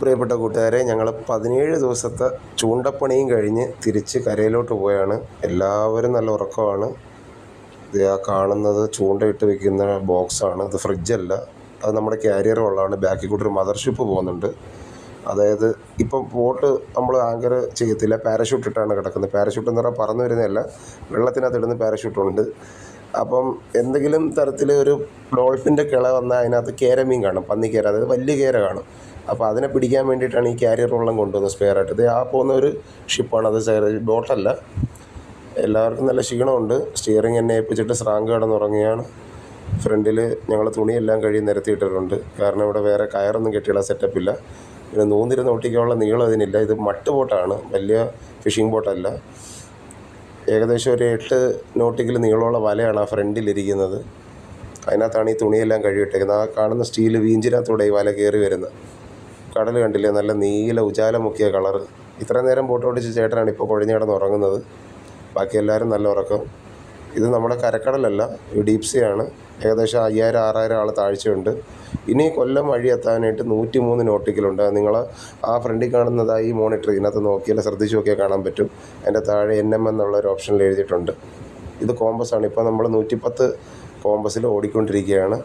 പ്രിയപ്പെട്ട കൂട്ടുകാരെ, ഞങ്ങൾ 17 ദിവസത്തെ ചൂണ്ടപ്പണിയും കഴിഞ്ഞ് തിരിച്ച് കരയിലോട്ട് പോയാണ്. എല്ലാവരും നല്ല ഉറക്കമാണ്. ഇത് ആ കാണുന്നത് ചൂണ്ടയിട്ട് വെക്കുന്ന ബോക്സാണ്. ഇത് ഫ്രിഡ്ജല്ല, അത് നമ്മുടെ ക്യാരിയർ വെള്ളമാണ്. ബാക്കിൽ കൂടെ ഒരു മദർഷിപ്പ് പോകുന്നുണ്ട്. അതായത് ഇപ്പം ബോട്ട് നമ്മൾ ആങ്കർ ചെയ്യത്തില്ല, പാരഷൂട്ട് ഇട്ടാണ് കിടക്കുന്നത്. പാരഷൂട്ട് എന്ന് പറഞ്ഞാൽ പറന്നു വരുന്നതല്ല, വെള്ളത്തിനകത്ത് ഇടുന്ന പാരഷൂട്ടുണ്ട്. അപ്പം എന്തെങ്കിലും തരത്തിൽ ഒരു ഡോൾഫിൻ്റെ കിള വന്നാൽ അതിനകത്ത് കേരമീൻ കാണും, പന്നിക്കേര, അതായത് വലിയ കേര കാണും. അപ്പോൾ അതിനെ പിടിക്കാൻ വേണ്ടിയിട്ടാണ് ഈ ക്യാരിയർ വെള്ളം കൊണ്ടുവന്നത് സ്പെയറായിട്ട്. ഇത് ആ പോകുന്ന ഒരു ഷിപ്പാണ്, അത് ബോട്ടല്ല. എല്ലാവർക്കും നല്ല ക്ഷീണമുണ്ട്. സ്റ്റിയറിംഗ് എന്നെ ഏൽപ്പിച്ചിട്ട് സ്രാങ്ക് കിടന്നുറങ്ങിയാണ്. ഫ്രണ്ടിൽ ഞങ്ങൾ തുണിയെല്ലാം കഴുകി നിരത്തിയിട്ടിട്ടുണ്ട്. കാരണം ഇവിടെ വേറെ കയറൊന്നും കെട്ടിയിടാൻ സെറ്റപ്പില്ല. പിന്നെ 100 നോട്ടിക്കുള്ള നീളം ഇതിനില്ല. ഇത് മട്ട് ബോട്ടാണ്, വലിയ ഫിഷിംഗ് ബോട്ടല്ല. ഏകദേശം ഒരു 8 നോട്ടിക്കൽ നീളമുള്ള വലയാണ് ആ ഫ്രണ്ടിലിരിക്കുന്നത്. അതിനകത്താണ് ഈ തുണിയെല്ലാം കഴുകിയിട്ടേക്കുന്നത്. ആ കാണുന്ന സ്റ്റീൽ വീഞ്ചിനകത്തൂടെ ഈ വല കയറി വരുന്നത്. കടൽ കണ്ടില്ലേ, നല്ല നീല ഉജാല മുക്കിയ കളറ്. ഇത്രയും നേരം ബോട്ട് ഓടിച്ച് ചേട്ടനാണ് ഇപ്പോൾ കുഴഞ്ഞ് കിടന്ന് ഉറങ്ങുന്നത്. ബാക്കി എല്ലാവരും നല്ല ഉറക്കം. ഇത് നമ്മുടെ കരക്കടലല്ല, ഈ ഡീപ് സീ ആണ്. ഏകദേശം 5000-6000 ആൾ താഴ്ചയുണ്ട്. ഇനി കൊല്ലം വഴി എത്താനായിട്ട് 103 നോട്ടിക്കലുണ്ട്. നിങ്ങൾ ആ ഫ്രണ്ടിൽ കാണുന്നതായി ഈ മോണിറ്റർ, ഇതിനകത്ത് നോക്കിയാൽ ശ്രദ്ധിച്ച് നോക്കിയാൽ കാണാൻ പറ്റും. അതിൻ്റെ താഴെ NM എന്നുള്ളൊരു ഓപ്ഷനിൽ എഴുതിയിട്ടുണ്ട്. ഇത് കോമ്പസാണ്. ഇപ്പോൾ നമ്മൾ 110 കോമ്പസിൽ ഓടിക്കൊണ്ടിരിക്കുകയാണ്.